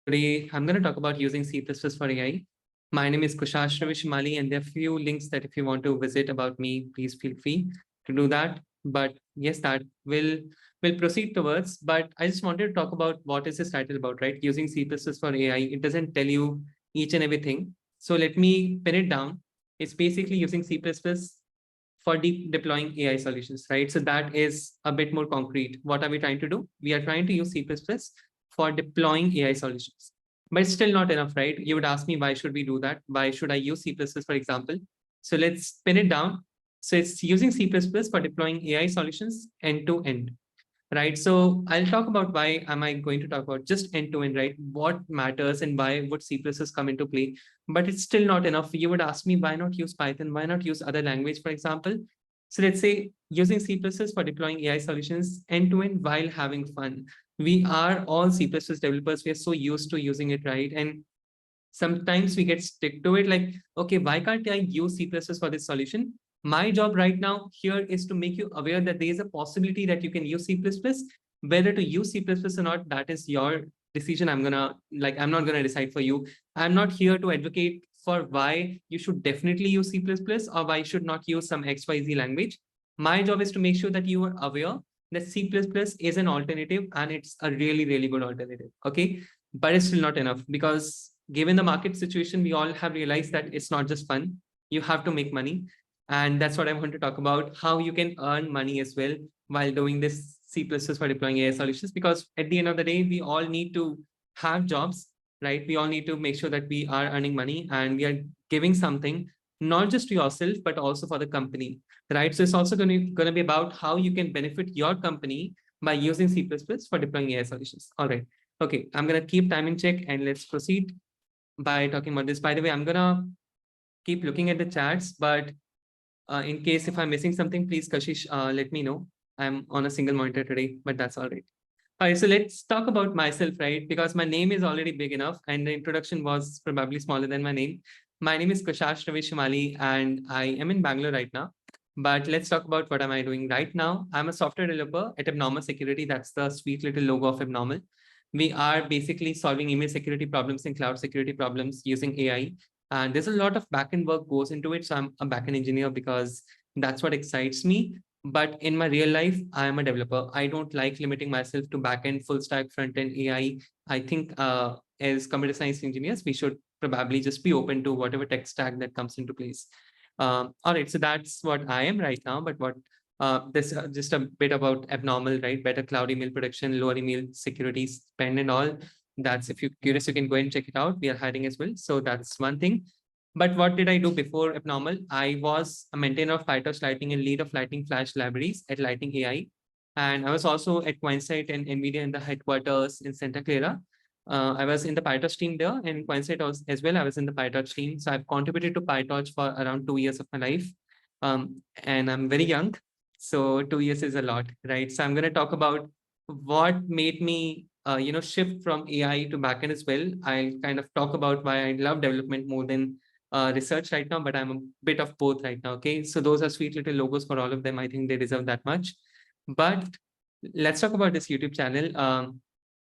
Today, I'm going to talk about using C++ for AI. My name is Kushashwa Shrimali, and there are few links that if you want to visit about me, please feel free to do that. But yes, that will proceed towards. But I just wanted to talk about what is this title about, right? Using C++ for AI. It doesn't tell you each and everything. So let me pin it down. It's basically using C++ for deploying AI solutions, right? So that is a bit more concrete. What are we trying to do? We are trying to use C++ for deploying AI solutions. But it's still not enough, right? You would ask me, why should we do that? Why should I use C++, for example? So let's pin it down. So it's using C++ for deploying AI solutions end to end, right? So I'll talk about why am I going to talk about just end to end, right? What matters and why would C++ come into play? But it's still not enough. You would ask me, why not use Python? Why not use other language, for example? So let's say using C++ for deploying AI solutions end to end while having fun. We are all C++ developers. We are so used to using it, right? And sometimes we get stick to it like, okay, why can't I use C++ for this solution? My job right now here is to make you aware that there is a possibility that you can use C++. Whether to use C++ or not, that is your decision. I'm not gonna decide for you. I'm not here to advocate for why you should definitely use C++ or why you should not use some XYZ language. My job is to make sure that you are aware that C++ is an alternative and it's a really, really good alternative. Okay. But it's still not enough because given the market situation, we all have realized that it's not just fun. You have to make money. And that's what I want to talk about, how you can earn money as well while doing this C++ for deploying AI solutions. Because at the end of the day, we all need to have jobs, right? We all need to make sure that we are earning money and we are giving something, not just to yourself, but also for the company, right? So it's also going to be about how you can benefit your company by using C++ for deploying AI solutions. All right. Okay, I'm going to keep time in check and let's proceed by talking about this. By the way, I'm going to keep looking at the chats, but in case if I'm missing something, please, Kashish, let me know. I'm on a single monitor today, but that's all right. All right, so let's talk about myself, right? Because my name is already big enough and the introduction was probably smaller than my name. My name is Kushashwa Shrimali and I am in Bangalore right now. But let's talk about what am I doing right now. I'm a software developer at Abnormal Security. That's the sweet little logo of Abnormal. We are basically solving email security problems and cloud security problems using AI. And there's a lot of backend work goes into it. So I'm a backend engineer because that's what excites me. But in my real life, I am a developer. I don't like limiting myself to backend, full stack, front end, AI. I think as computer science engineers, we should probably just be open to whatever tech stack that comes into place. All right, so that's what I am right now. But what this just a bit about Abnormal, right? Better cloud email protection, lower email security spend and all. That's, if you're curious, you can go and check it out. We are hiring as well. So that's one thing. But what did I do before Abnormal? I was a maintainer of PyTorch Lightning and lead of Lightning Flash libraries at Lightning AI. And I was also at Coinsite and NVIDIA in the headquarters in Santa Clara. I was in the PyTorch team there, and Coinsite as well. I was in the PyTorch team. So I've contributed to PyTorch for around 2 years of my life. And I'm very young. So 2 years is a lot, right? So I'm going to talk about what made me shift from AI to backend as well. I'll kind of talk about why I love development more than research right now, but I'm a bit of both right now. Okay, so those are sweet little logos for all of them. I think they deserve that much. But let's talk about this YouTube channel.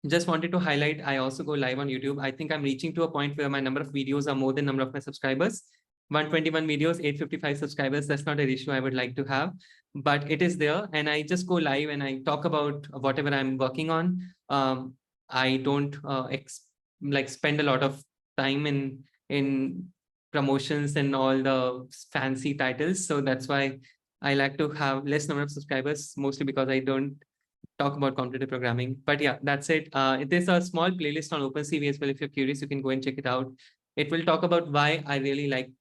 Just wanted to highlight, I also go live on YouTube. I think I'm reaching to a point where my number of videos are more than number of my subscribers. 121 videos, 855 subscribers. That's not a ratio I would like to have, but it is there. And I just go live and I talk about whatever I'm working on. I don't spend a lot of time in promotions and all the fancy titles. So that's why I like to have less number of subscribers, mostly because I don't talk about competitive programming. But yeah, that's it. There's a small playlist on OpenCV as well. If you're curious, you can go and check it out. It will talk about why I really like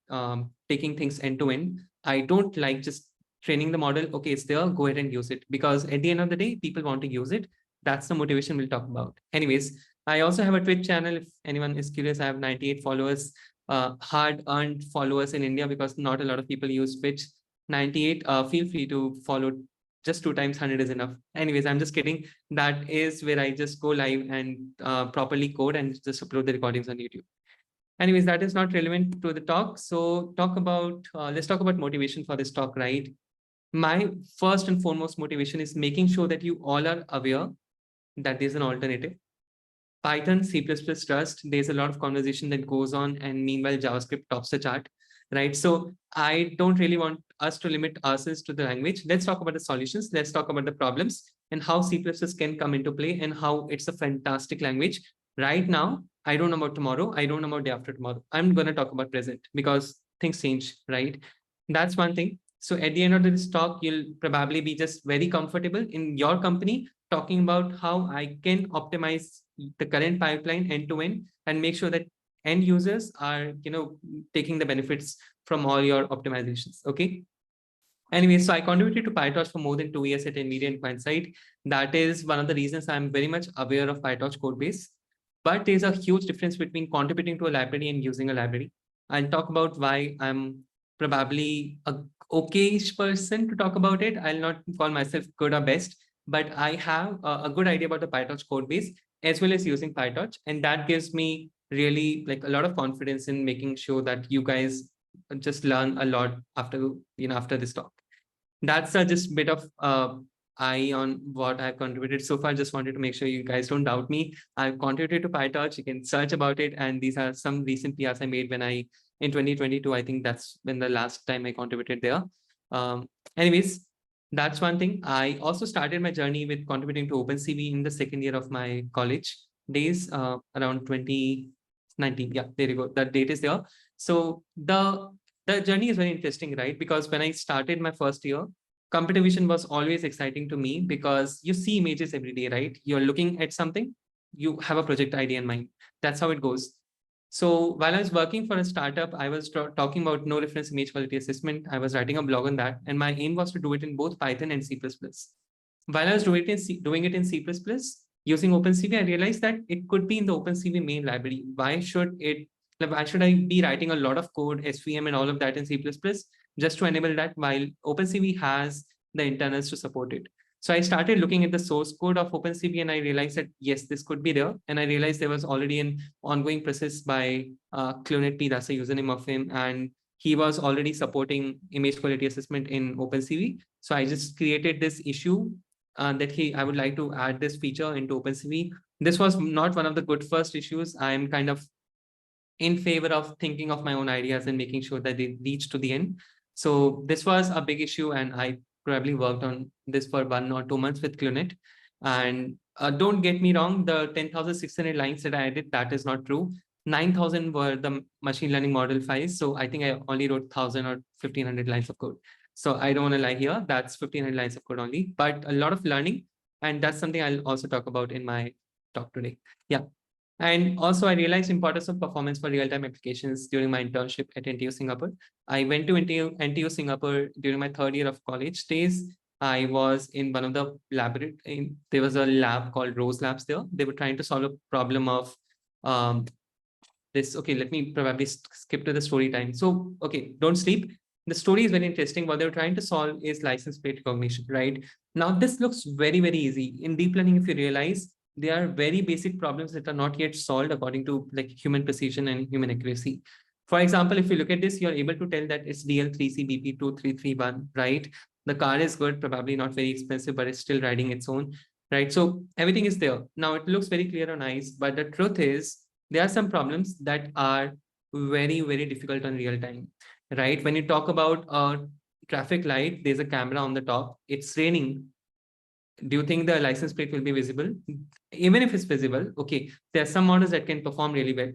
taking things end to end. I don't like just training the model. Okay, it's there, go ahead and use it. Because at the end of the day, people want to use it. That's the motivation we'll talk about. Anyways, I also have a Twitch channel. If anyone is curious, I have 98 followers, hard-earned followers in India because not a lot of people use Twitch. 98, feel free to follow. Just 2 times 100 is enough. Anyways, I'm just kidding. That is where I just go live and properly code and just upload the recordings on YouTube. Anyways, that is not relevant to the talk. So let's talk about motivation for this talk, right? My first and foremost motivation is making sure that you all are aware that there's an alternative. Python, C++ Rust, there's a lot of conversation that goes on, and meanwhile, JavaScript tops the chart, right? So I don't really want us to limit ourselves to the language. Let's talk about the solutions. Let's talk about the problems and how C++ can come into play and how it's a fantastic language. Right now, I don't know about tomorrow. I don't know about day after tomorrow. I'm going to talk about present because things change, right? That's one thing. So at the end of this talk, you'll probably be just very comfortable in your company talking about how I can optimize the current pipeline end to end and make sure that end users are, taking the benefits from all your optimizations. Okay. Anyway, so I contributed to PyTorch for more than 2 years at NVIDIA and Coincide. That is one of the reasons I'm very much aware of PyTorch code base. But there's a huge difference between contributing to a library and using a library. I'll talk about why I'm probably a okay-ish person to talk about it. I'll not call myself good or best, but I have a good idea about the PyTorch code base as well as using PyTorch. And that gives me really like a lot of confidence in making sure that you guys just learn a lot after this talk. That's just bit of eye on what I've contributed so far. Just wanted to make sure you guys don't doubt me. I've contributed to PyTorch. You can search about it. And these are some recent PRs I made in 2022. I think that's when the last time I contributed there. Anyways, that's one thing. I also started my journey with contributing to OpenCV in the second year of my college days, around 2019. Yeah, there you go. That date is there. So the journey is very interesting, right? Because when I started my first year, computer vision was always exciting to me because you see images every day, right? You're looking at something, you have a project idea in mind. That's how it goes. So while I was working for a startup, I was talking about no reference image quality assessment. I was writing a blog on that, and my aim was to do it in both Python and C++. While I was doing it in C++, using OpenCV, I realized that it could be in the OpenCV main library. Why should I be writing a lot of code, SVM and all of that in C++ just to enable that, while OpenCV has the internals to support it? So I started looking at the source code of OpenCV and I realized that, yes, this could be there. And I realized there was already an ongoing process by ClonetP, that's the username of him. And he was already supporting image quality assessment in OpenCV. So I just created this issue that I would like to add this feature into OpenCV. This was not one of the good first issues. I'm kind of in favor of thinking of my own ideas and making sure that they reach to the end. So this was a big issue, and I probably worked on this for 1 or 2 months with Clunet. And don't get me wrong, the 10,600 lines that I added, that is not true. 9,000 were the machine learning model files. So I think I only wrote 1,000 or 1,500 lines of code. So I don't want to lie here. That's 1,500 lines of code only, but a lot of learning. And that's something I'll also talk about in my talk today. Yeah. And also, I realized importance of performance for real-time applications during my internship at NTU Singapore. I went to NTU Singapore during my third year of college days. I was in one of the laboratory. There was a lab called Rose Labs there. They were trying to solve a problem of this. Okay, let me probably skip to the story time. So, okay, don't sleep. The story is very interesting. What they were trying to solve is license plate recognition, right? Now, this looks very, very easy. In deep learning, if you realize, there are very basic problems that are not yet solved according to like human precision and human accuracy. For example, if you look at this, you're able to tell that it's DL3CBP2331, right? The car is good, probably not very expensive, but it's still riding its own, right? So everything is there. Now it looks very clear on eyes, but the truth is there are some problems that are very, very difficult on real time, right? When you talk about a traffic light, there's a camera on the top, it's raining. Do you think the license plate will be visible? Even if it's visible, okay, there are some models that can perform really well,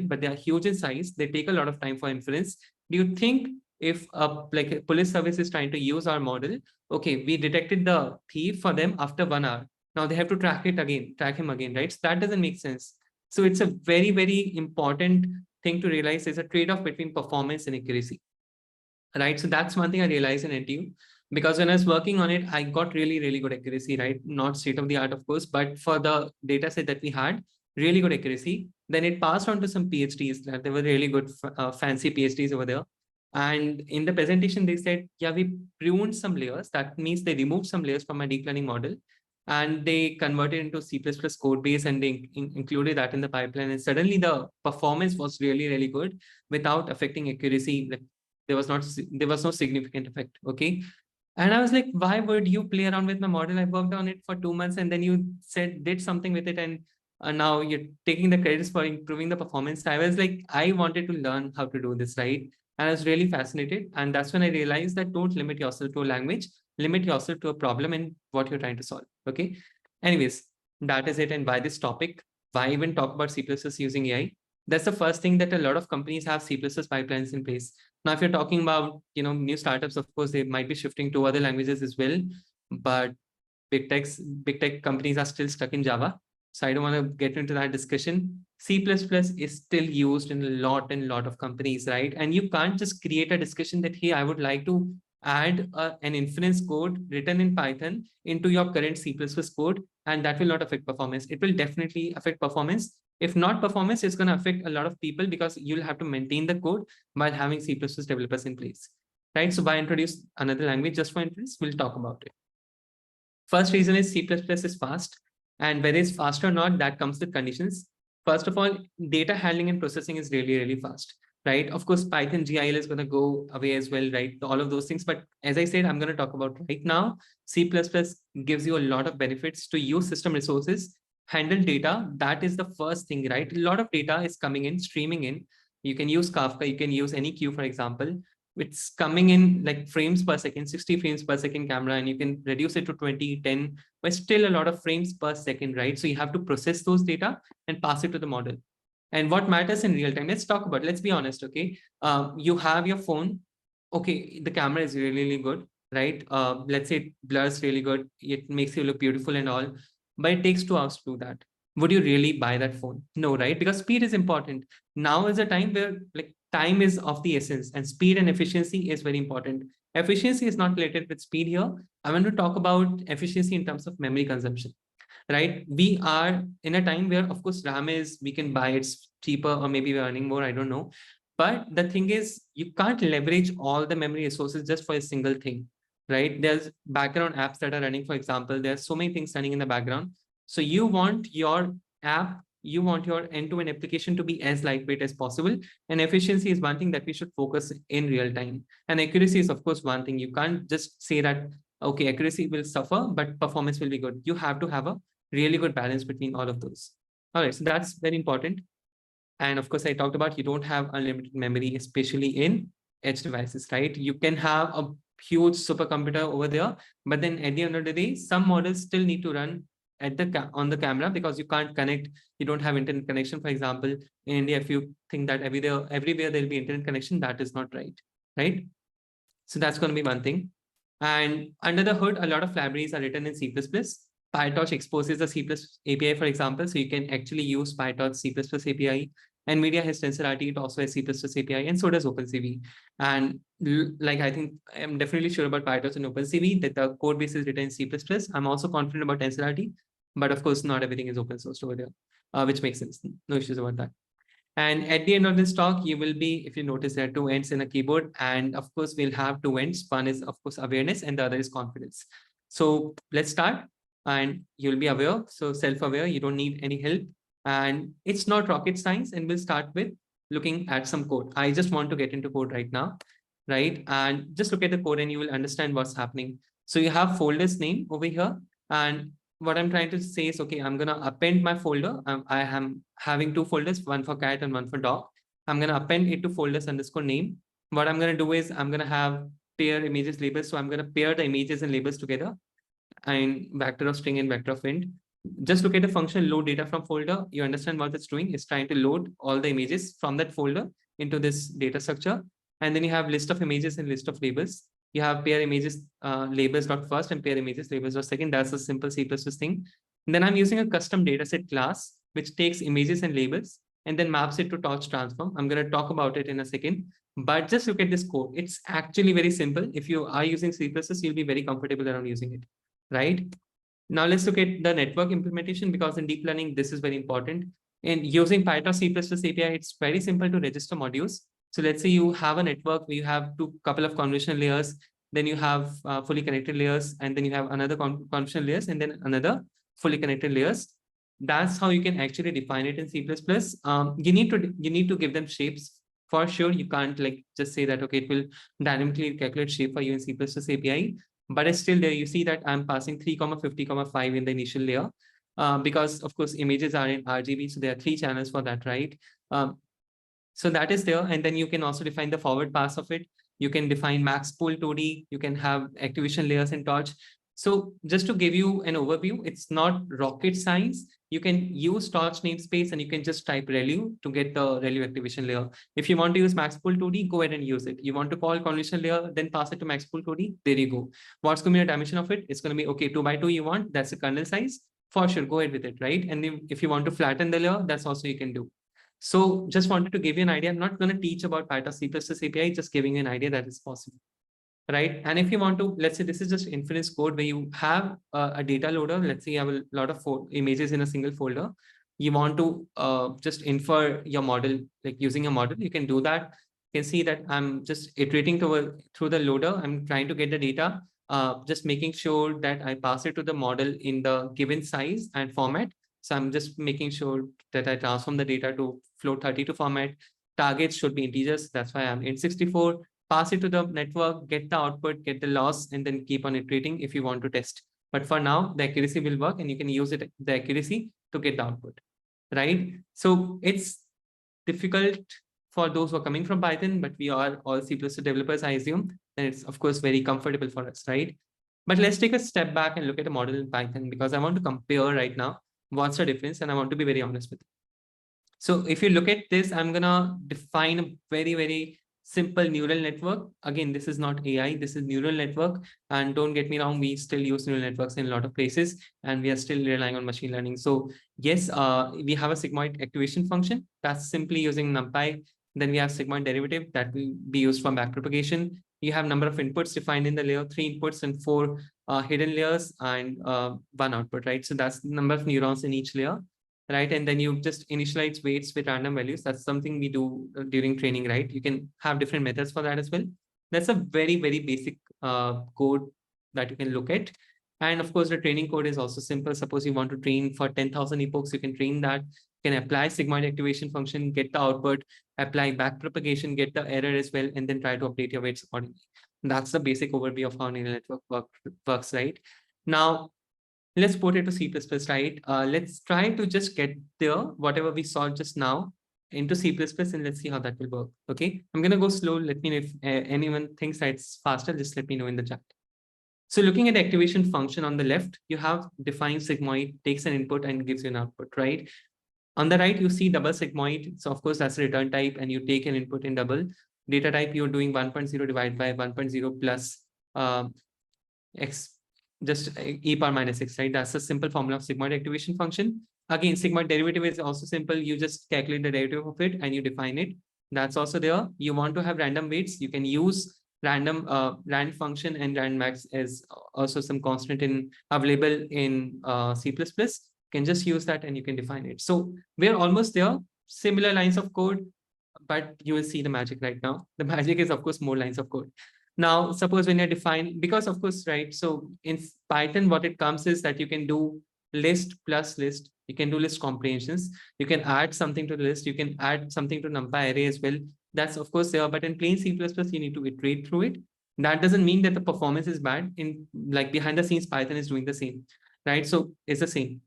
but they are huge in size. They take a lot of time for inference. Do you think if like a police service is trying to use our model, okay, we detected the thief for them after 1 hour. Now they have to track him again, right? So that doesn't make sense. So it's a very, very important thing to realize. There's a trade-off between performance and accuracy, right? So that's one thing I realized in NTU, because when I was working on it, I got really, really good accuracy, right? Not state of the art, of course, but for the data set that we had, really good accuracy. Then it passed on to some PhDs that they were really good, fancy PhDs over there. And in the presentation, they said, yeah, we pruned some layers. That means they removed some layers from my deep learning model and they converted into C++ code base and they included that in the pipeline. And suddenly the performance was really, really good without affecting accuracy. Like there was no significant effect. Okay. And I was like, why would you play around with my model? I worked on it for 2 months and then you did something with it and now you're taking the credits for improving the performance. I was like, I wanted to learn how to do this, right? And I was really fascinated. And that's when I realized that don't limit yourself to a language, limit yourself to a problem and what you're trying to solve. Okay. Anyways, that is it. And why this topic? Why even talk about C++ using AI? That's the first thing, that a lot of companies have C++ pipelines in place. Now, if you're talking about, new startups, of course, they might be shifting to other languages as well. But big tech companies are still stuck in Java. So I don't want to get into that discussion. C++ is still used in a lot and lot of companies, right? And you can't just create a discussion that, hey, I would like to add an inference code written in Python into your current C++ code, and that will not affect performance. It will definitely affect performance. If not performance, it's going to affect a lot of people because you'll have to maintain the code while having C++ developers in place, right? So by introduce another language just for inference, we'll talk about it. First reason is C++ is fast, and whether it's fast or not, that comes with conditions. First of all, data handling and processing is really, really fast, right? Of course, Python GIL is going to go away as well, right? All of those things. But as I said, I'm going to talk about right now, C++ gives you a lot of benefits to use system resources, handle data. That is the first thing, right? A lot of data is coming in, streaming in. You can use Kafka, you can use any queue, for example. It's coming in like frames per second, 60 frames per second camera, and you can reduce it to 20, 10, but still a lot of frames per second, right? So you have to process those data and pass it to the model. And what matters in real time, let's talk about, let's be honest, okay? You have your phone, okay, the camera is really, really good, right? Let's say it blurs really good, it makes you look beautiful and all, but it takes 2 hours to do that. Would you really buy that phone? No, right? Because speed is important. Now is a time where like time is of the essence, and speed and efficiency is very important. Efficiency is not related with speed here. I want to talk about efficiency in terms of memory consumption, right? We are in a time where, of course, RAM is, we can buy it's cheaper, or maybe we're earning more, I don't know. But the thing is, you can't leverage all the memory resources just for a single thing, right? There's background apps that are running, for example. There's so many things running in the background. So you want your app, you want your end-to-end application to be as lightweight as possible. And efficiency is one thing that we should focus in real time. And accuracy is, of course, one thing. You can't just say that, okay, accuracy will suffer, but performance will be good. You have to have a really good balance between all of those. All right, so that's very important. And of course, I talked about you don't have unlimited memory, especially in edge devices, right? You can have a huge supercomputer over there, but then at the end of the day, some models still need to run at the on the camera because you can't connect. You don't have internet connection. For example, in India, if you think that everywhere there'll be internet connection, that is not right, right? So that's going to be one thing. And under the hood, a lot of libraries are written in C++. PyTorch exposes the C++ API, for example, so you can actually use PyTorch C++ API. NVIDIA has TensorRT, it also has C++ API, and so does OpenCV. And like, I think I'm definitely sure about PyTorch and OpenCV, that the code base is written in C++. I'm also confident about TensorRT, but of course, not everything is open source over there, which makes sense. No issues about that. And at the end of this talk, you will be, if you notice, there are 2 ends in a keyboard. And of course, we'll have 2 ends. One is, of course, awareness, and the other is confidence. So let's start, and you'll be aware. So self-aware, you don't need any help. And it's not rocket science. And we'll start with looking at some code. I just want to get into code right now, right? And just look at the code and you will understand what's happening. So you have folders name over here. And what I'm trying to say is, okay, I'm going to append my folder. I am having 2 folders, one for cat and one for dog. I'm going to append it to folders underscore name. What I'm going to do is I'm going to have pair images labels. So I'm going to pair the images and labels together, and vector of string and vector of int. Just look at the function load data from folder. You understand what it's doing. It's trying to load all the images from that folder into this data structure. And then you have list of images and list of labels. You have pair images labels dot first and pair images labels dot second. That's a simple C++ thing. And then I'm using a custom dataset class, which takes images and labels and then maps it to torch transform. I'm going to talk about it in a second, but just look at this code. It's actually very simple. If you are using C++, you'll be very comfortable around using it, right? Now let's look at the network implementation, because in deep learning, this is very important. In using PyTorch C++ API, it's very simple to register modules. So let's say you have a network where you have couple of convolutional layers, then you have fully connected layers, and then you have another convolutional layers, and then another fully connected layers. That's how you can actually define it in C++. You need to give them shapes for sure. You can't like just say that, okay, it will dynamically calculate shape for you in C++ API. But it's still there. You see that I'm passing 3, 50, 5 in the initial layer. because of course images are in RGB, so there are 3 channels for that, right? So that is there, and then you can also define the forward pass of it. You can define max pool 2D, you can have activation layers in Torch. So just to give you an overview, it's not rocket science. You can use Torch namespace and you can just type ReLU to get the ReLU activation layer. If you want to use max pool 2D, go ahead and use it. You want to call convolution layer, then pass it to max pool 2D, there you go. What's going to be the dimension of it? It's going to be, okay, 2 by 2 you want, that's the kernel size. For sure, go ahead with it, right? And if you want to flatten the layer, that's also you can do. So just wanted to give you an idea. I'm not going to teach about PyTorch C++ API, just giving you an idea that is possible, right? And if you want to, let's say this is just inference code where you have a data loader. Let's say you have a lot of images in a single folder. You want to just infer your model, like using a model, you can do that. You can see that I'm just iterating through the loader. I'm trying to get the data, just making sure that I pass it to the model in the given size and format. So I'm just making sure that I transform the data to float32 format. Targets should be integers. That's why I'm int64. Pass it to the network, get the output, get the loss, and then keep on iterating if you want to test. But for now, the accuracy will work and you can use it, the accuracy, to get the output, right? So it's difficult for those who are coming from Python, but we are all C++ developers, I assume, and it's of course very comfortable for us, right? But let's take a step back and look at a model in Python, because I want to compare right now what's the difference, and I want to be very honest with you. So if you look at this, I'm gonna define a very, very simple neural network. Again, this is not AI, this is neural network. And don't get me wrong, we still use neural networks in a lot of places, and we are still relying on machine learning. So yes, we have a sigmoid activation function that's simply using NumPy. Then we have sigmoid derivative that will be used for backpropagation. You have number of inputs defined in the layer, 3 inputs and 4 hidden layers, and 1 output, right? So that's the number of neurons in each layer, right? And then you just initialize weights with random values. That's something we do during training, right? You can have different methods for that as well. That's a very, very basic code that you can look at. And of course, the training code is also simple. Suppose you want to train for 10,000 epochs, you can train that. You can apply sigmoid activation function, get the output, apply backpropagation, get the error as well, and then try to update your weights accordingly. That's the basic overview of how neural network works, right? Now, let's put it to C++, right? Let's try to just get there, whatever we saw just now, into C++, and let's see how that will work. Okay, I'm going to go slow. Let me know if anyone thinks that it's faster, just let me know in the chat. So looking at the activation function on the left, you have defined sigmoid, takes an input and gives you an output, right? On the right, you see double sigmoid. So of course, that's a return type, and you take an input in double. Data type, you're doing 1.0 divided by 1.0 plus x, just e power minus x, right? That's a simple formula of sigmoid activation function. Again, sigmoid derivative is also simple. You just calculate the derivative of it and you define it. That's also there. You want to have random weights, you can use random rand function, and rand max is also some constant available in C++. You can just use that and you can define it. So we're almost there. Similar lines of code, but you will see the magic right now. The magic is, of course, more lines of code. Now, suppose when you define, because of course, right? So in Python, what it comes is that you can do list plus list. You can do list comprehensions. You can add something to the list. You can add something to NumPy array as well. That's of course there, but in plain C++, you need to iterate through it. That doesn't mean that the performance is bad. In like behind the scenes, Python is doing the same, right? So it's the same.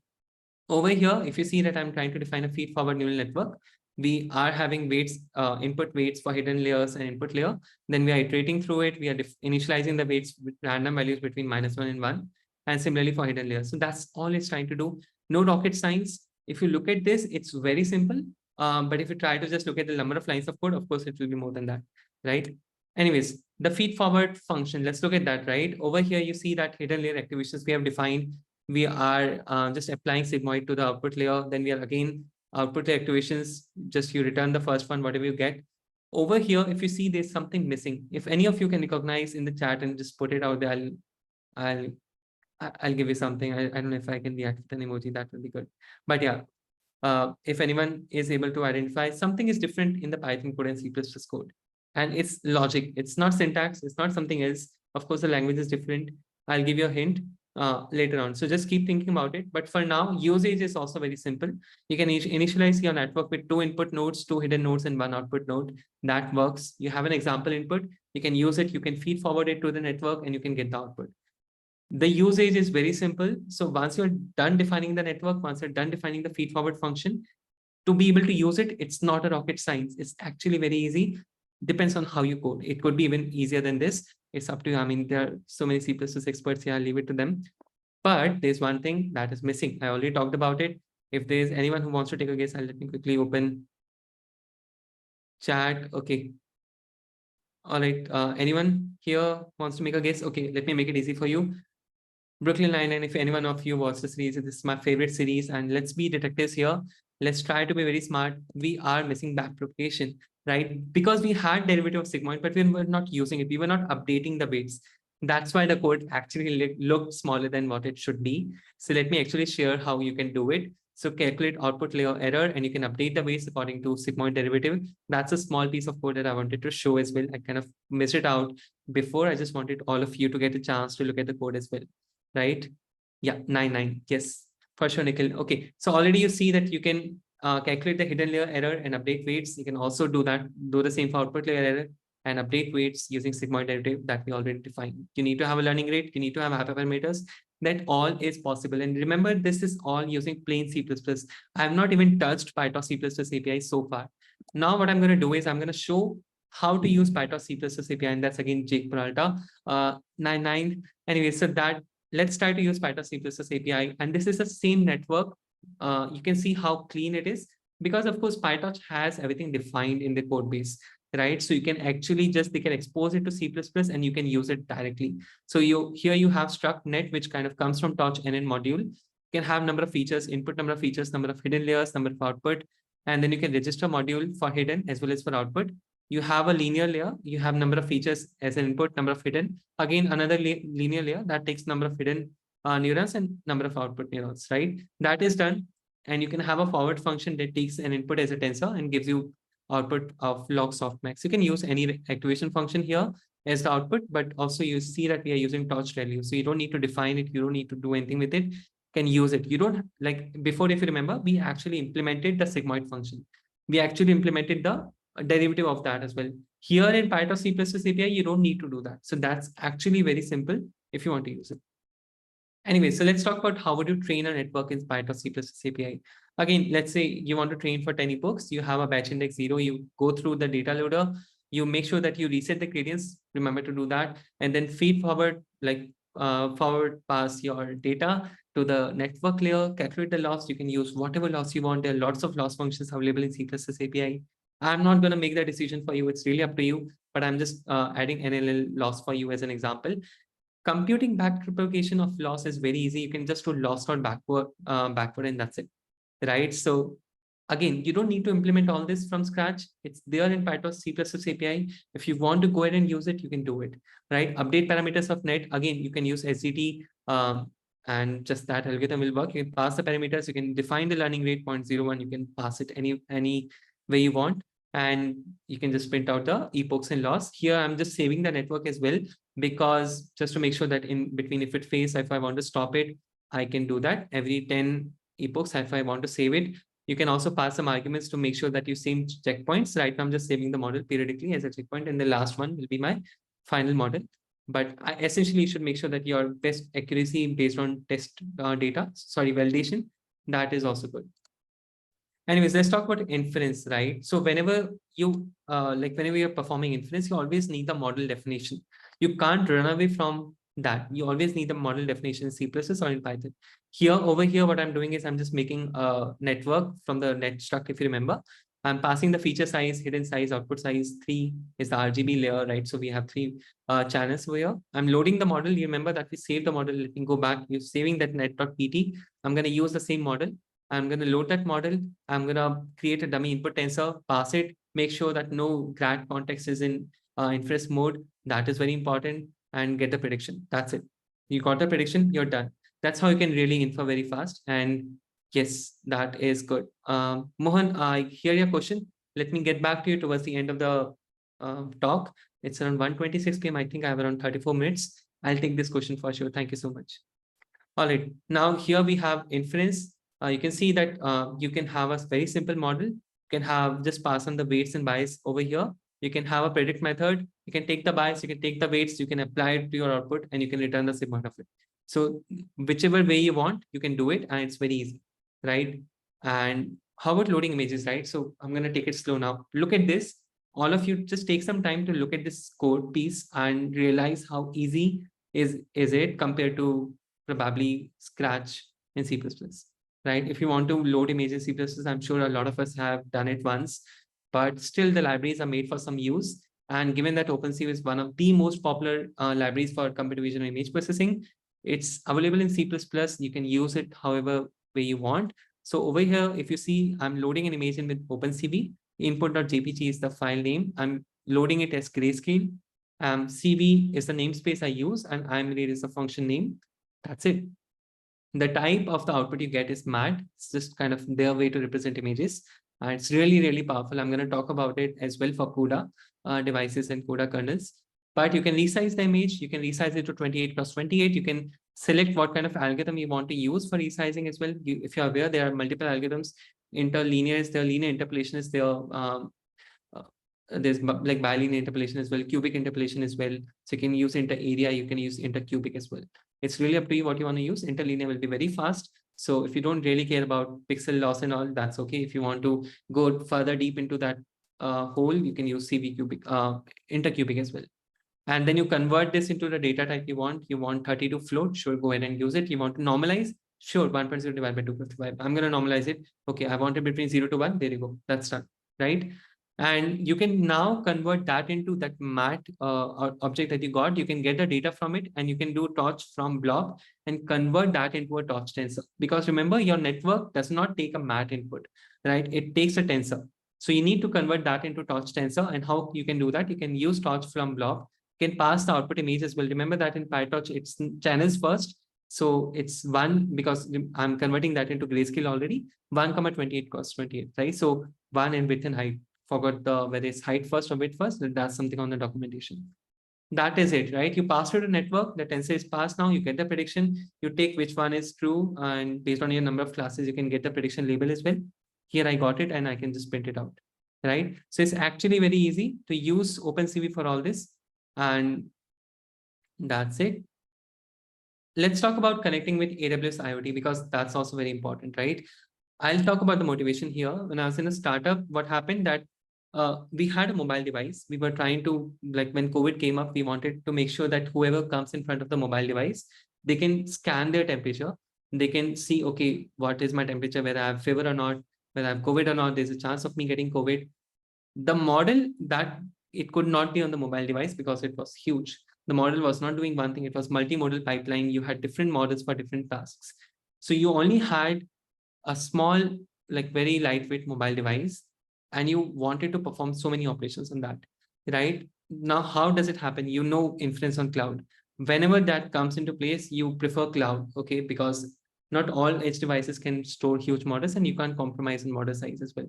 Over here, if you see that I'm trying to define a feed-forward neural network, we are having weights, input weights for hidden layers and input layer. Then we are iterating through it. We are initializing the weights with random values between -1 and 1. And similarly for hidden layers. So that's all it's trying to do. No rocket science. If you look at this, it's very simple. But if you try to just look at the number of lines of code, of course, it will be more than that, right? Anyways, the feed-forward function, let's look at that, right? Over here, you see that hidden layer activations we have defined. We are just applying sigmoid to the output layer. Then we are again output layer activations. Just you return the first one, whatever you get. Over here, if you see there's something missing, if any of you can recognize in the chat and just put it out there, I'll give you something. I don't know if I can react with an emoji. That will be good. But yeah, if anyone is able to identify something is different in the Python code and C++ code, and it's logic. It's not syntax. It's not something else. Of course, the language is different. I'll give you a hint later on. So just keep thinking about it. But for now, usage is also very simple. You can initialize your network with 2 input nodes, 2 hidden nodes, and 1 output node. That works. You have an example input. You can use it. You can feed forward it to the network, and you can get the output. The usage is very simple. So once you're done defining the network, once you're done defining the feed forward function, to be able to use it, it's not a rocket science. It's actually very easy. Depends on how you code. It could be even easier than this. It's up to you. I mean, there are so many C++ experts here. I'll leave it to them. But there's one thing that is missing. I already talked about it. If there's anyone who wants to take a guess, I'll let me quickly open chat. Okay. All right. Anyone here wants to make a guess? Okay, let me make it easy for you. Brooklyn Nine-Nine, if anyone of you watched the series, this is my favorite series. And let's be detectives here. Let's try to be very smart. We are missing backpropagation, right? Because we had derivative of sigmoid, but we were not using it. We were not updating the weights. That's why the code actually looked smaller than what it should be. So let me actually share how you can do it. So calculate output layer error, and you can update the weights according to sigmoid derivative. That's a small piece of code that I wanted to show as well. I kind of missed it out before. I just wanted all of you to get a chance to look at the code as well, right? Yeah, 9, 9. Yes, for sure, Nikhil. Okay, so already you see that you can calculate the hidden layer error and update weights. You can also do the same for output layer error and update weights using sigmoid derivative that we already defined. You need to have a learning rate. You need to have hyperparameters. That all is possible. And remember, this is all using plain C++. I have not even touched PyTorch C++ API so far. Now what I'm going to do is I'm going to show how to use PyTorch C++ API, and that's again Jake Peralta, 9, 9. Anyway, so that let's try to use PyTorch C++ API, and this is the same network. You can see how clean it is because, of course, PyTorch has everything defined in the code base, right? So you can actually they can expose it to C++ and you can use it directly. So here you have struct net, which kind of comes from torch NN module. You can have number of features, input number of features, number of hidden layers, number of output, and then you can register module for hidden as well as for output. You have a linear layer, you have number of features as an input, number of hidden, again another linear layer that takes number of hidden neurons and number of output neurons, right? That is done, and you can have a forward function that takes an input as a tensor and gives you output of log softmax. You can use any activation function here as the output, but also you see that we are using torch value, so you don't need to define it, you don't need to do anything with it, you can use it. You don't, like before, if you remember, we actually implemented the sigmoid function, we actually implemented the derivative of that as well. Here in PyTorch C++ API, you don't need to do that. So that's actually very simple if you want to use it. Anyway, so let's talk about how would you train a network in PyTorch C++ API. Again, let's say you want to train for 10 epochs, you have a batch index 0, you go through the data loader, you make sure that you reset the gradients, remember to do that, and then feed forward, like forward pass your data to the network layer, calculate the loss. You can use whatever loss you want. There are lots of loss functions available in C++ API. I'm not going to make that decision for you. It's really up to you, but I'm just adding NLL loss for you as an example. Computing backpropagation of loss is very easy. You can just do loss dot backward, and that's it, right? So again, you don't need to implement all this from scratch. It's there in PyTorch C++ API. If you want to go ahead and use it, you can do it, right? Update parameters of net. Again, you can use SDT, and just that algorithm will work. You can pass the parameters. You can define the learning rate 0.01. You can pass it any way you want, and you can just print out the epochs and loss. Here, I'm just saving the network as well, because just to make sure that in between, if it fails, if I want to stop it, I can do that every 10 epochs. If I want to save it, you can also pass some arguments to make sure that you save checkpoints. Right now, I'm just saving the model periodically as a checkpoint, and the last one will be my final model. But essentially, you should make sure that your best accuracy based on test validation, that is also good. Anyways, let's talk about inference, right? So whenever whenever you're performing inference, you always need the model definition. You can't run away from that. You always need the model definition in C++ or in Python. Over here, what I'm doing is I'm just making a network from the net struct. If you remember, I'm passing the feature size, hidden size, output size. 3 is the RGB layer, right? So we have 3 channels over here. I'm loading the model. You remember that we saved the model. Let me go back. You're saving that net.pt. I'm going to use the same model. I'm going to load that model. I'm going to create a dummy input tensor, pass it, make sure that no grad context is in inference mode. That is very important, and get the prediction. That's it. You got the prediction, you're done. That's how you can really infer very fast. And yes, that is good. Mohan, I hear your question. Let me get back to you towards the end of the talk. It's around 1:26 p.m. I think I have around 34 minutes. I'll take this question for sure. Thank you so much. All right. Now here we have inference. You can see that you can have a very simple model. You can have just pass on the weights and bias over here. You can have a predict method. You can take the bias, you can take the weights, you can apply it to your output, and you can return the sigmoid of it. So whichever way you want, you can do it, and it's very easy, right? And how about loading images, right? So I'm going to take it slow now. Look at this. All of you just take some time to look at this code piece and realize how easy is it compared to probably Scratch in C++, right? If you want to load images in C++, I'm sure a lot of us have done it once, but still the libraries are made for some use. And given that OpenCV is one of the most popular libraries for computer vision and image processing, it's available in C++. You can use it however way you want. So over here, if you see, I'm loading an image in with OpenCV. Input.jpg is the file name. I'm loading it as grayscale. CV is the namespace I use, and imread is the function name. That's it. The type of the output you get is MAT. It's just kind of their way to represent images. It's really, really powerful. I'm going to talk about it as well for CUDA devices and CUDA kernels. But you can resize the image. You can resize it to 28 cross 28. You can select what kind of algorithm you want to use for resizing as well. If you're aware, there are multiple algorithms. Interlinear is there, linear interpolation is there. Uh, there's like bilinear interpolation as well, cubic interpolation as well. So you can use inter area, you can use intercubic as well. It's really up to you what you want to use. Interlinear will be very fast. So if you don't really care about pixel loss and all, that's okay. If you want to go further deep into that hole, you can use CV cubic, intercubic as well. And then you convert this into the data type you want. You want 32 float, sure, go ahead and use it. You want to normalize, sure, 1.0 divided by 255. I'm going to normalize it. Okay, I want it between 0 to 1. There you go. That's done, right? And you can now convert that into that mat object that you got. You can get the data from it, and you can do torch from blob and convert that into a torch tensor. Because remember, your network does not take a mat input, right? It takes a tensor. So you need to convert that into torch tensor. And how you can do that? You can use torch from blob, can pass the output image as well. Remember that in PyTorch, it's channels first. So it's 1, because I'm converting that into grayscale already, 1, 28 cross 28, right? So 1 and width and height. Forgot the whether it's height first or width first. That's something on the documentation. That is it, right? You pass it to network, the tensor is passed now, you get the prediction, you take which one is true, and based on your number of classes, you can get the prediction label as well. Here I got it, and I can just print it out, right? So it's actually very easy to use OpenCV for all this. And that's it. Let's talk about connecting with AWS IoT, because that's also very important, right? I'll talk about the motivation here. When I was in a startup, what happened that we had a mobile device. We were trying to, like when COVID came up, we wanted to make sure that whoever comes in front of the mobile device, they can scan their temperature. They can see, okay, what is my temperature, whether I have fever or not, whether I have COVID or not, there's a chance of me getting COVID. The model that it could not be on the mobile device because it was huge. The model was not doing one thing. It was multimodal pipeline. You had different models for different tasks. So you only had a small, like very lightweight mobile device, and you wanted to perform so many operations on that, right? Now, how does it happen? You know, inference on cloud. Whenever that comes into place, you prefer cloud, okay? Because not all edge devices can store huge models, and you can't compromise on model size as well.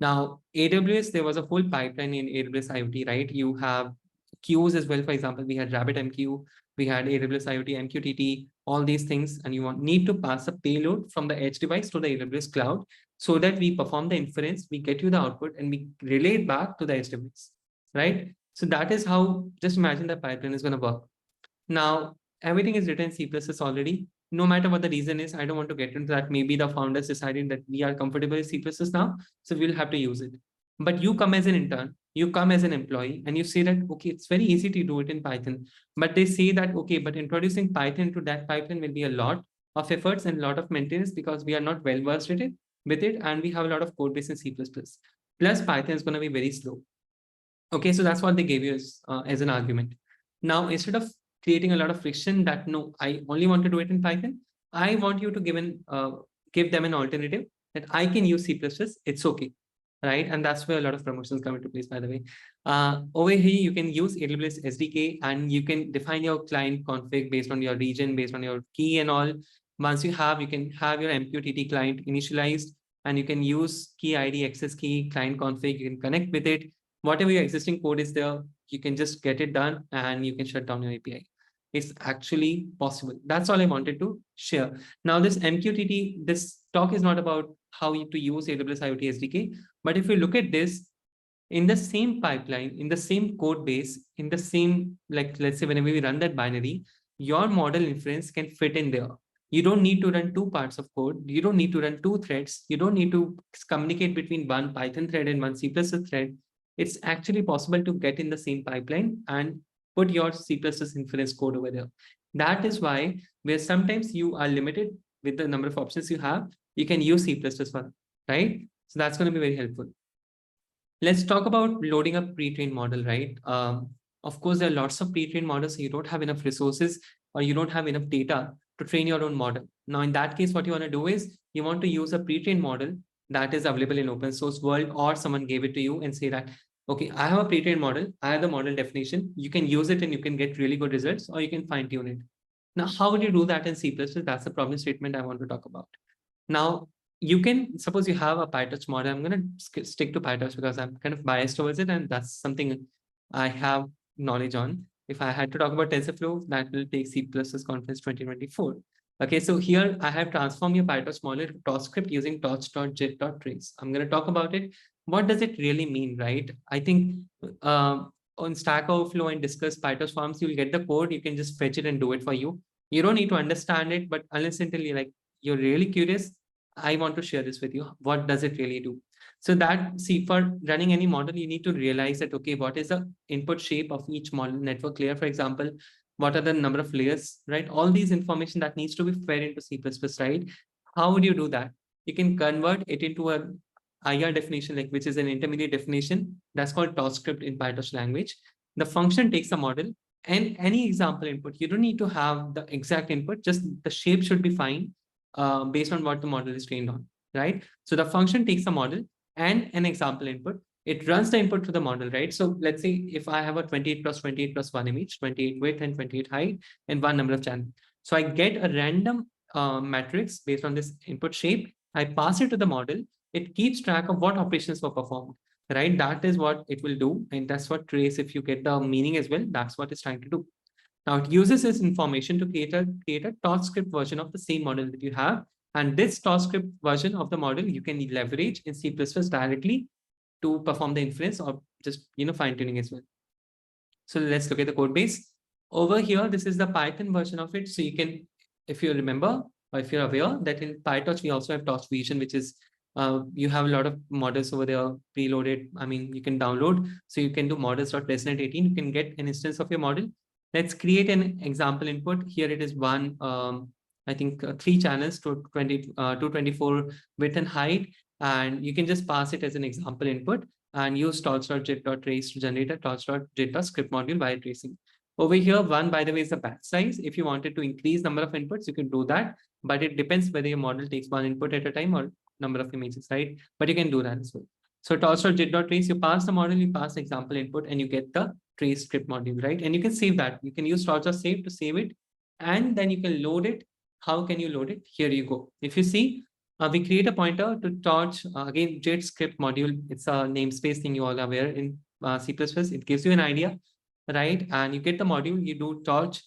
Now, AWS, there was a whole pipeline in AWS IoT, right? You have queues as well. For example, we had RabbitMQ, we had AWS IoT, MQTT, all these things, and you need to pass a payload from the edge device to the AWS cloud so that we perform the inference, we get you the output, and we relay it back to the edge device, right? So that is how, just imagine the pipeline is going to work. Now, everything is written in C++ already. No matter what the reason is, I don't want to get into that. Maybe the founders decided that we are comfortable with C++ now, so we'll have to use it. But you come as an intern, you come as an employee, and you say that, okay, it's very easy to do it in Python. But they say that, okay, but introducing Python to that pipeline will be a lot of efforts and a lot of maintenance because we are not well versed with it, and we have a lot of code base in C++. Plus, Python is going to be very slow. Okay, so that's what they gave you as an argument. Now, instead of creating a lot of friction that, no, I only want to do it in Python, I want you to give them an alternative that I can use C++, it's okay, right? And that's where a lot of promotions come into place, by the way. Over here, you can use AWS SDK, and you can define your client config based on your region, based on your key and all. Once you can have your MQTT client initialized, and you can use key ID, access key, client config, you can connect with it. Whatever your existing code is there, you can just get it done, and you can shut down your API. It's actually possible. That's all I wanted to share. Now, this MQTT, this talk is not about how to use AWS IoT SDK, but if you look at this, in the same pipeline, in the same code base, in the same, like, let's say whenever we run that binary, your model inference can fit in there. You don't need to run two parts of code. You don't need to run two threads. You don't need to communicate between one Python thread and one C++ thread. It's actually possible to get in the same pipeline and put your C++ inference code over there. That is why where sometimes you are limited with the number of options you have, you can use C++ for, right? So that's going to be very helpful. Let's talk about loading a pre-trained model, right? Of course, there are lots of pre-trained models, so you don't have enough resources or you don't have enough data to train your own model. Now, in that case, what you want to do is you want to use a pre-trained model that is available in open source world, or someone gave it to you and say that, okay, I have a pre-trained model, I have the model definition, you can use it and you can get really good results, or you can fine tune it. Now, how would you do that in C++? That's the problem statement I want to talk about. Now, you can, suppose you have a PyTorch model. I'm going to stick to PyTorch because I'm kind of biased towards it, and that's something I have knowledge on. If I had to talk about TensorFlow, that will take C++ Conference 2024. Okay, so here I have transformed your PyTorch model to torch script using torch.jet.trace. I'm going to talk about it. What does it really mean, right? I think on Stack Overflow and discuss PyTorch forms, you'll get the code. You can just fetch it and do it for you. You don't need to understand it, but unless until you're really curious, I want to share this with you. What does it really do? So that, see, for running any model, you need to realize that, okay, what is the input shape of each model network layer, for example, what are the number of layers, right? All these information that needs to be fed into C++, right? How would you do that? You can convert it into a IR definition, which is an intermediate definition. That's called torch script in PyTorch language. The function takes a model and any example input. You don't need to have the exact input, just the shape should be fine based on what the model is trained on, right? So the function takes a model and an example input. It runs the input to the model, right? So let's say if I have a 28 plus 28 plus 1 image, 28 width and 28 height, and one number of channels. So I get a random matrix based on this input shape. I pass it to the model. It keeps track of what operations were performed, right? That is what it will do. And that's what trace, if you get the meaning as well, that's what it's trying to do. Now it uses this information to create a torch script version of the same model that you have. And this torch script version of the model you can leverage in C++ directly to perform the inference or just fine tuning as well. So let's look at the code base. Over here, this is the Python version of it. So you can, if you remember, or if you're aware, that in PyTorch, we also have Torch Vision, which is you have a lot of models over there preloaded. I mean, you can download. So you can do models.testnet18. You can get an instance of your model. Let's create an example input. Here it is one, I think 3 channels to 224 width and height. And you can just pass it as an example input and use torch.jet.trace to generate a torch.jet.script module while tracing. Over here, one, by the way, is the batch size. If you wanted to increase number of inputs, you can do that. But it depends whether your model takes one input at a time or number of images, right? But you can do that as well. So torch.jet.trace, you pass the model, you pass the example input, and you get the trace script module, right? And you can save that. You can use torch.save to save it, and then you can load it. How can you load it? Here you go. If you see, we create a pointer to torch, again, jet script module. It's a namespace thing you all are aware in C++. It gives you an idea, right? And you get the module, you do torch,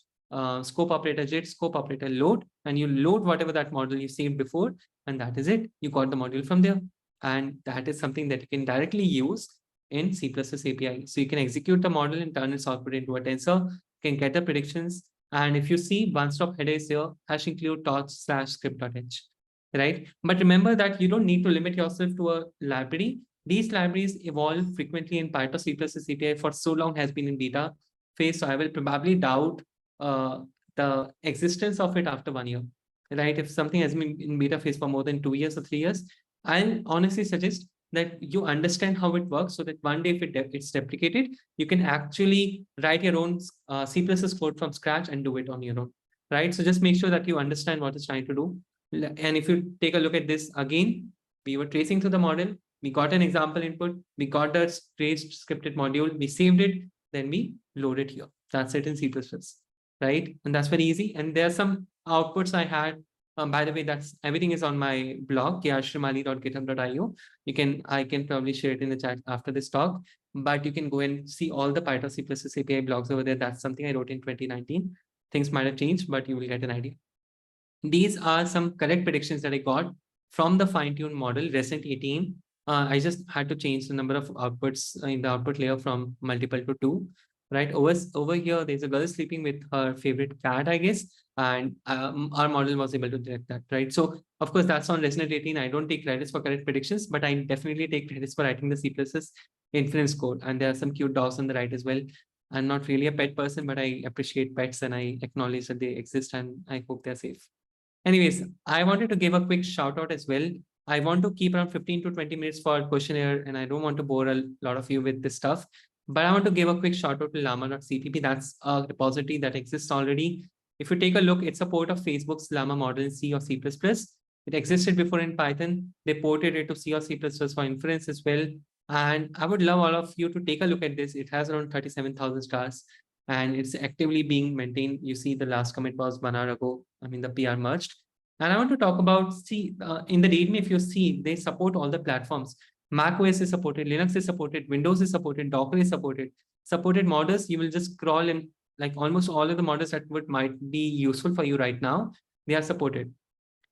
scope operator jet, scope operator load, and you load whatever that model you saved before, and that is it. You got the module from there. And that is something that you can directly use in C++ API. So you can execute the model and turn its output into a tensor, can get the predictions. And if you see one-stop header is here, hash include torch/script.h, right? But remember that you don't need to limit yourself to a library. These libraries evolve frequently in PyTorch. C++ API for so long has been in beta phase. So I will probably doubt the existence of it after 1 year, right? If something has been in beta phase for more than 2 years or 3 years, I'll honestly suggest that you understand how it works so that one day if it's deprecated, you can actually write your own C++ code from scratch and do it on your own, right? So just make sure that you understand what it's trying to do. And if you take a look at this again, we were tracing through the model, we got an example input, we got the traced scripted module, we saved it, then we load it here. That's it in C++, right? And that's very easy. And there are some outputs I had. By the way, that's everything is on my blog, shrimali.github.io. I can probably share it in the chat after this talk, but you can go and see all the PyTorch C++ API blogs over there. That's something I wrote in 2019. Things might have changed, but you will get an idea. These are some correct predictions that I got from the fine-tuned model, Recent 18. I just had to change the number of outputs in the output layer from multiple to 2, right? Over here, there's a girl sleeping with her favorite cat, I guess, and our model was able to detect that, right? So of course, that's on Resonate 18. I don't take credits for correct predictions, but I definitely take credits for writing the C++ inference code. And there are some cute dogs on the right as well. I'm not really a pet person, but I appreciate pets and I acknowledge that they exist and I hope they're safe. Anyways, I wanted to give a quick shout out as well. I want to keep around 15 to 20 minutes for questionnaire, and I don't want to bore a lot of you with this stuff. But I want to give a quick shout out to llama.cpp. That's a repository that exists already. If you take a look, it's a port of Facebook's Llama model in C or C++. It existed before in Python. They ported it to C or C++ for inference as well. And I would love all of you to take a look at this. It has around 37,000 stars and it's actively being maintained. You see the last commit was 1 hour ago. I mean, the PR merged. And I want to talk about, see, in the README, if you see, they support all the platforms. Mac OS is supported, Linux is supported, Windows is supported, Docker is supported. Supported models, you will just scroll in like almost all of the models that might be useful for you right now, they are supported.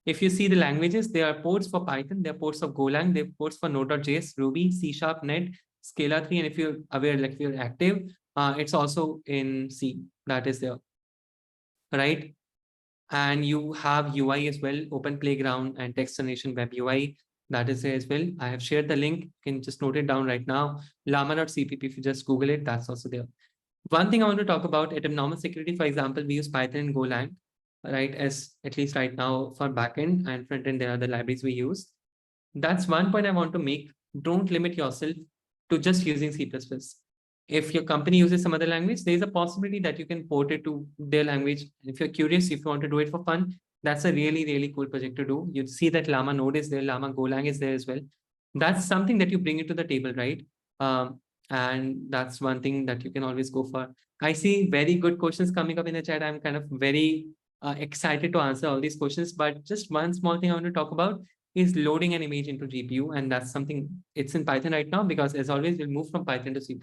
If you see the languages, there are ports for Python, there are ports of Golang, there are ports for Node.js, Ruby, C#, Net, Scala 3, and if you're aware, like if you're active, it's also in C, that is there, right? And you have UI as well, Open Playground and Text Generation Web UI, that is there as well. I have shared the link, you can just note it down right now, llama.cpp, if you just Google it, that's also there. One thing I want to talk about at normal security, for example, we use Python and Golang, right? As at least right now for backend and front end, there are the libraries we use. That's one point I want to make. Don't limit yourself to just using C++. If your company uses some other language, there's a possibility that you can port it to their language. If you're curious, if you want to do it for fun, that's a really, really cool project to do. You see that Llama Node is there, Llama Golang is there as well. That's something that you bring it to the table, right? And that's one thing that you can always go for. I see very good questions coming up in the chat. I'm kind of very excited to answer all these questions, but just one small thing I want to talk about is loading an image into GPU. And that's something, it's in Python right now, because as always, we'll move from Python to C++.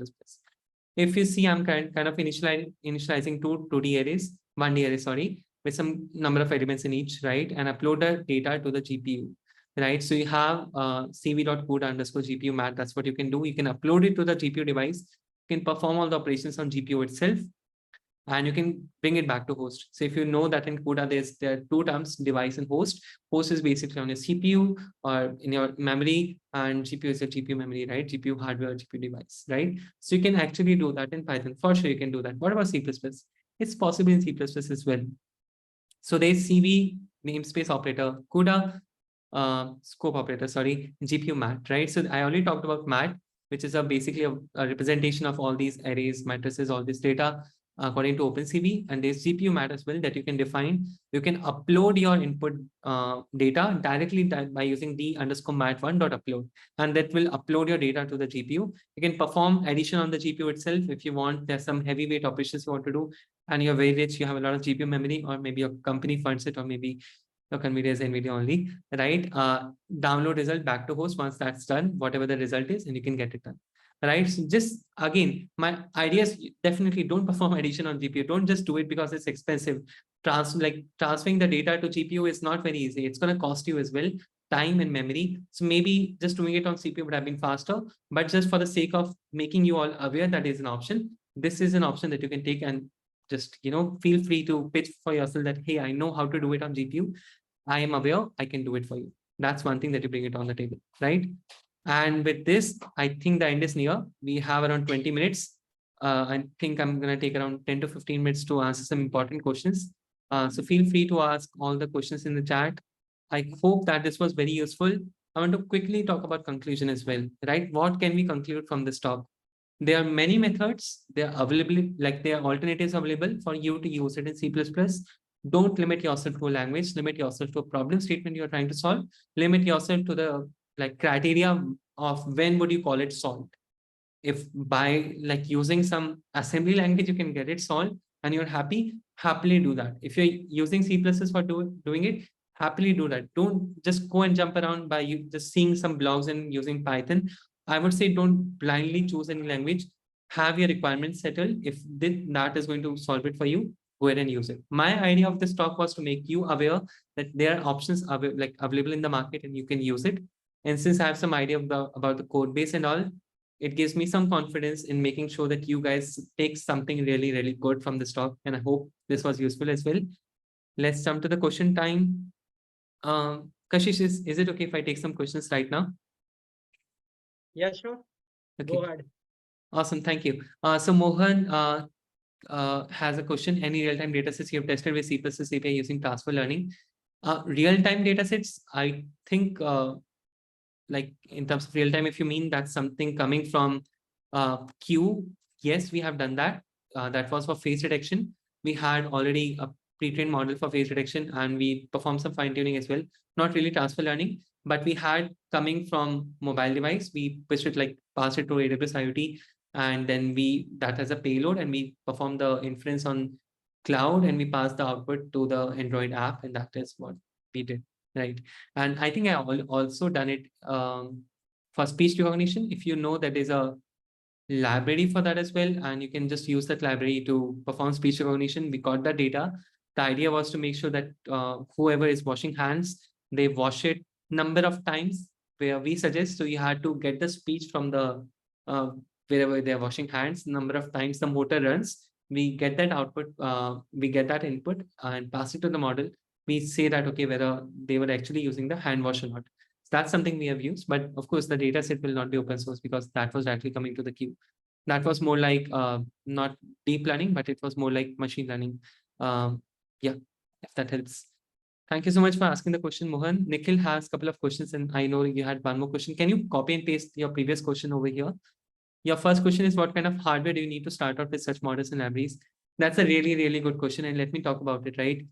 If you see, I'm kind of initializing two 2D arrays, 1D array, sorry, with some number of elements in each, right? And upload the data to the GPU, right? So you have cv.code_GPU mat. That's what you can do. You can upload it to the GPU device. You can perform all the operations on GPU itself, and you can bring it back to host. So if you know that in CUDA, there are two terms, device and host. Host is basically on your CPU or in your memory, and GPU is your GPU memory, right? GPU hardware, GPU device, right? So you can actually do that in Python. For sure, you can do that. What about C++? It's possible in C++ as well. So there's CV, namespace operator, CUDA, scope operator, sorry, GPU mat, right? So I already talked about mat, which is basically a representation of all these arrays, matrices, all this data according to OpenCV. And there's GPU mat as well that you can define. You can upload your input data directly by using d_mat1.upload, and that will upload your data to the GPU. You can perform addition on the GPU itself if you want. There's some heavyweight operations you want to do, and you're very rich, you have a lot of GPU memory, or maybe your company funds it, or maybe your NVIDIA is NVIDIA only, right? Download result back to host. Once that's done, whatever the result is, and you can get it done, right? So just again, my idea is definitely don't perform addition on GPU. Don't just do it because it's expensive. Transferring the data to GPU is not very easy. It's going to cost you as well, time and memory. So maybe just doing it on CPU would have been faster, but just for the sake of making you all aware that is an option, this is an option that you can take, and just, you know, feel free to pitch for yourself that, hey, I know how to do it on GPU. I am aware, I can do it for you. That's one thing that you bring it on the table, right? And with this, I think the end is near. We have around 20 minutes. I think I'm going to take around 10 to 15 minutes to answer some important questions. So feel free to ask all the questions in the chat. I hope that this was very useful. I want to quickly talk about conclusion as well, right? What can we conclude from this talk? There are many methods. They are available, like there are alternatives available for you to use it in C++. Don't limit yourself to a language, limit yourself to a problem statement you're trying to solve, limit yourself to the criteria of when would you call it solved. If by using some assembly language, you can get it solved and you're happy, happily do that. If you're using C++ for doing it, happily do that. Don't just go and jump around by just seeing some blogs and using Python. I would say don't blindly choose any language. Have your requirements settled. If that is going to solve it for you, go ahead and use it. My idea of this talk was to make you aware that there are options available in the market and you can use it. And since I have some idea about the code base and all, it gives me some confidence in making sure that you guys take something really, really good from this talk. And I hope this was useful as well. Let's jump to the question time. Kashish, is it okay if I take some questions right now? Yeah, sure. Okay. Go ahead. Awesome. Thank you. So Mohan has a question. Any real-time datasets you have tested with C++ API using transfer learning? Real-time datasets, I think, like in terms of real-time, if you mean that's something coming from Q, yes, we have done that. That was for face detection. We had already a pre-trained model for face detection, and we performed some fine-tuning as well. Not really transfer learning, but we had coming from mobile device. We pushed it, like passed it to AWS IoT, and then that has a payload, and we perform the inference on cloud, and we pass the output to the Android app, and that is what we did, right? And I think I also done it for speech recognition. If you know that there's a library for that as well, and you can just use that library to perform speech recognition. We got the data. The idea was to make sure that whoever is washing hands, they wash it number of times where we suggest. So you had to get the speech from the wherever they're washing hands, number of times the motor runs. We get that output, we get that input and pass it to the model. We say that, okay, whether they were actually using the hand wash or not. That's something we have used, but of course the data set will not be open source because that was directly coming to the queue. That was more like not deep learning, but it was more like machine learning. Yeah, if that helps. Thank you so much for asking the question, Mohan. Nikhil has a couple of questions, and I know you had one more question. Can you copy and paste your previous question over here? Your first question is, what kind of hardware do you need to start out with such models and libraries? That's a really, really good question, and let me talk about it, right?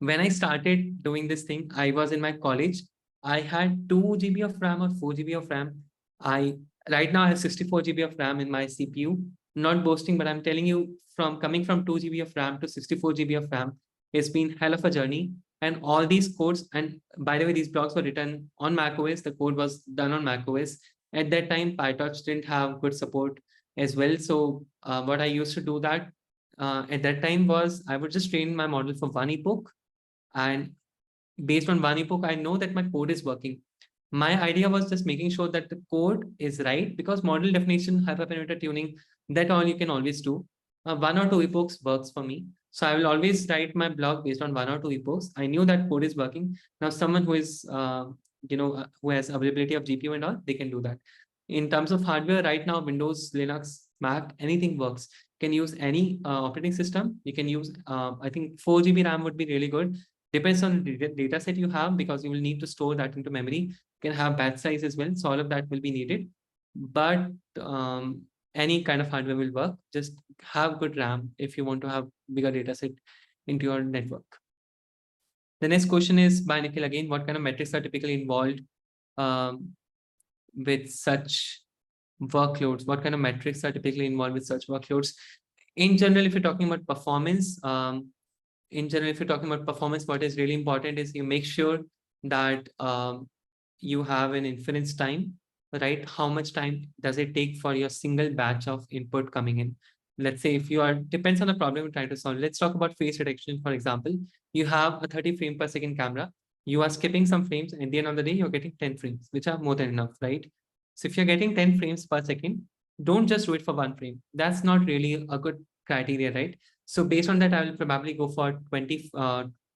When I started doing this thing, I was in my college. I had 2 GB of RAM or 4 GB of RAM. I right now I have 64 GB of RAM in my CPU. Not boasting, but I'm telling you, from coming from 2 GB of RAM to 64 GB of RAM, it's been hell of a journey. And all these codes, and by the way, these blogs were written on macOS. The code was done on macOS. At that time, PyTorch didn't have good support as well. So what I used to do that at that time was I would just train my model for one epoch, and based on one epoch, I know that my code is working. My idea was just making sure that the code is right, because model definition, hyperparameter tuning, that all you can always do. One or two epochs works for me. So I will always write my blog based on one or two epochs. I knew that code is working. Now someone who is, who has availability of GPU and all, they can do that. In terms of hardware, right now, Windows, Linux, Mac, anything works. You can use any operating system. You can use, I think 4 GB RAM would be really good. Depends on the data set you have, because you will need to store that into memory. You can have batch size as well. So all of that will be needed. But any kind of hardware will work. Just have good RAM if you want to have bigger data set into your network. The next question is by Nikhil again. What kind of metrics are typically involved with such workloads? What kind of metrics are typically involved with such workloads? In general, if you're talking about performance, what is really important is you make sure that you have an inference time, right? How much time does it take for your single batch of input coming in? Let's say if you are, depends on the problem you're trying to solve. Let's talk about face detection, for example. You have a 30 frame per second camera. You are skipping some frames, and at the end of the day, you're getting 10 frames, which are more than enough, right? So if you're getting 10 frames per second, don't just do it for one frame. That's not really a good criteria, right? So based on that, I will probably go for 20,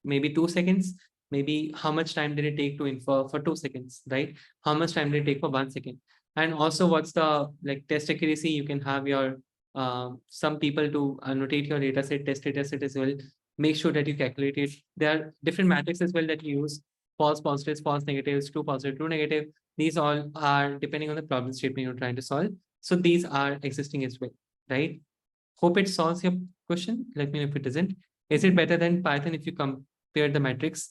maybe 2 seconds. Maybe how much time did it take to infer for 2 seconds, right? How much time did it take for 1 second? And also, what's the like test accuracy? You can have your some people to annotate your data set, test data set as well. Make sure that you calculate it. There are different metrics as well that you use: false positives, false negatives, true positive, true negative. These all are depending on the problem statement you're trying to solve. So these are existing as well, right? Hope it solves your question. Let me know if it doesn't. Is it better than Python if you compare the metrics?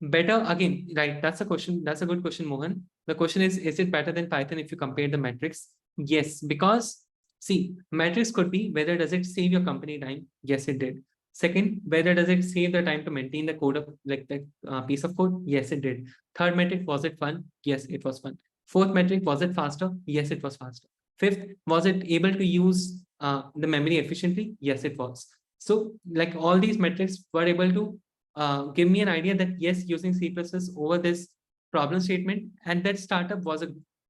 Better, again, right? That's a question. That's a good question, Mohan. The question is it better than Python if you compare the metrics? Yes, because see, metrics could be whether does it save your company time? Yes, it did. Second, whether does it save the time to maintain the code of like the piece of code? Yes, it did. Third metric, was it fun? Yes, it was fun. Fourth metric, was it faster? Yes, it was faster. Fifth, was it able to use the memory efficiently? Yes, it was. So like all these metrics were able to give me an idea that yes, using C++ over this problem statement and that startup was a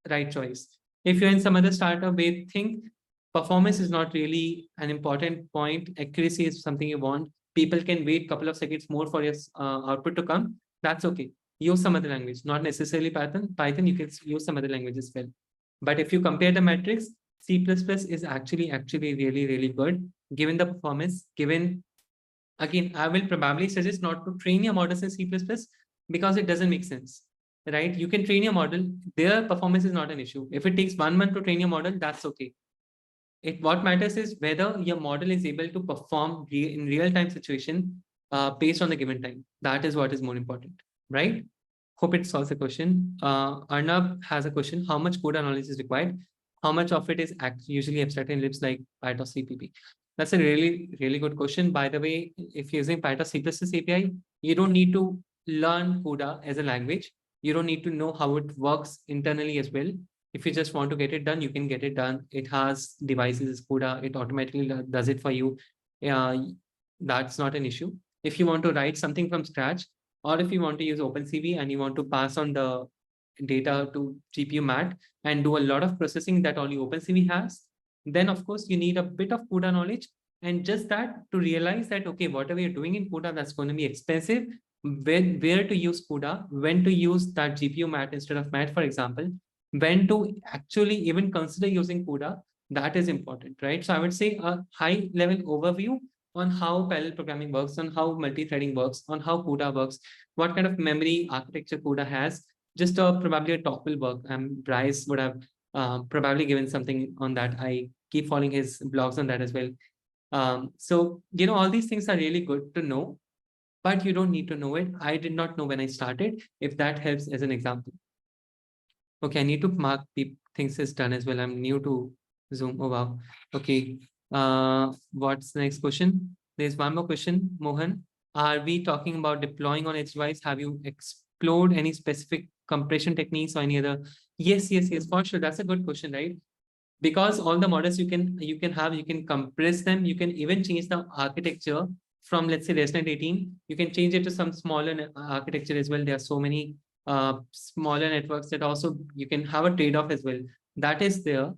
right choice. If you're in some other startup where you think performance is not really an important point, accuracy is something you want, people can wait a couple of seconds more for your output to come, that's okay. Use some other language, not necessarily Python, you can use some other language as well. But if you compare the metrics, C++ is actually really, really good, given the performance, given, again, I will probably suggest not to train your models in C++ because it doesn't make sense, right? You can train your model, their performance is not an issue. If it takes 1 month to train your model, that's okay. What matters is whether your model is able to perform in real-time situation based on the given time. That is what is more important, right? Hope it solves the question. Arnab has a question. How much code knowledge is required? How much of it is usually abstract in libs like PyTorch CPP? That's a really, really good question. By the way, if you're using PyTorch C++ API, you don't need to learn CUDA as a language. You don't need to know how it works internally as well. If you just want to get it done, you can get it done. It has devices, CUDA, it automatically does it for you. That's not an issue. If you want to write something from scratch, or if you want to use OpenCV and you want to pass on the data to GPU mat and do a lot of processing that only OpenCV has, then of course you need a bit of CUDA knowledge, and just that to realize that, okay, whatever you're doing in CUDA, that's going to be expensive, where to use CUDA, when to use that GPU mat instead of mat, for example, when to actually even consider using CUDA, that is important, right? So I would say a high level overview on how parallel programming works, on how multi-threading works, on how CUDA works, what kind of memory architecture CUDA has, just probably a talk will work. Bryce would have probably given something on that. I keep following his blogs on that as well. So, all these things are really good to know, but you don't need to know it. I did not know when I started, if that helps as an example. Okay, I need to mark the things is done as well. I'm new to Zoom. Oh, wow. Okay. What's the next question? There's one more question, Mohan. Are we talking about deploying on edge device? Have you explored any specific compression techniques or any other? Yes, for sure. That's a good question, right? Because all the models you can compress them. You can even change the architecture from, let's say, ResNet 18. You can change it to some smaller architecture as well. There are so many smaller networks that also you can have a trade-off as well. That is there.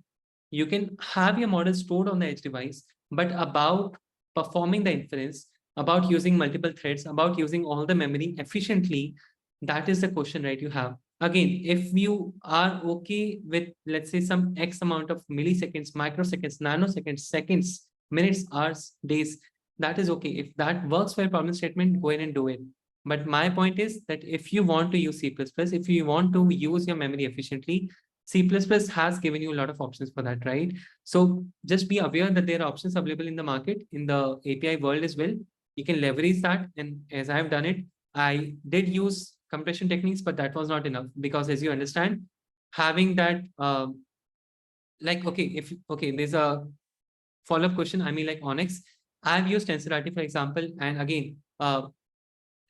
You can have your model stored on the edge device, but about performing the inference, about using multiple threads, about using all the memory efficiently, that is the question, right? You have. Again, if you are okay with, let's say, some X amount of milliseconds, microseconds, nanoseconds, seconds, minutes, hours, days, that is okay. If that works for a problem statement, go ahead and do it. But my point is that if you want to use C++, if you want to use your memory efficiently, C++ has given you a lot of options for that, right? So just be aware that there are options available in the market, in the API world as well. You can leverage that. And as I've done it, I did use compression techniques, but that was not enough, because as you understand, having that, there's a follow-up question. I mean, like Onyx, I've used TensorRT, for example, and again,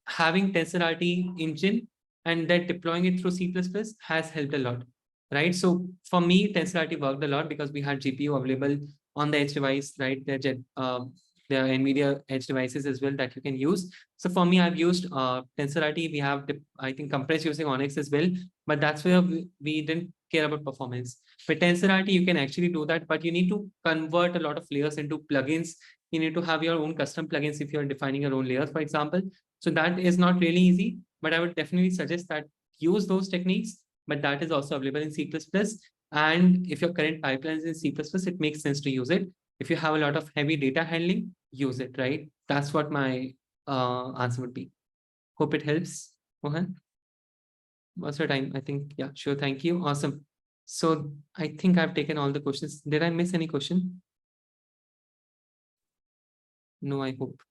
having TensorRT engine and then deploying it through C++ has helped a lot, right? So for me, TensorRT worked a lot because we had GPU available on the edge device, right? There are NVIDIA edge devices as well that you can use. So for me, I've used TensorRT. We have, I think, compressed using Onyx as well, but that's where we didn't care about performance. With TensorRT, you can actually do that, but you need to convert a lot of layers into plugins. You need to have your own custom plugins if you're defining your own layers, for example. So that is not really easy, but I would definitely suggest that use those techniques, but that is also available in C++. And if your current pipeline is in C++, it makes sense to use it. If you have a lot of heavy data handling, use it, right? That's what my answer would be. Hope it helps, Mohan. What's your time? I think, yeah, sure. Thank you. Awesome. So I think I've taken all the questions. Did I miss any question? No, I hope.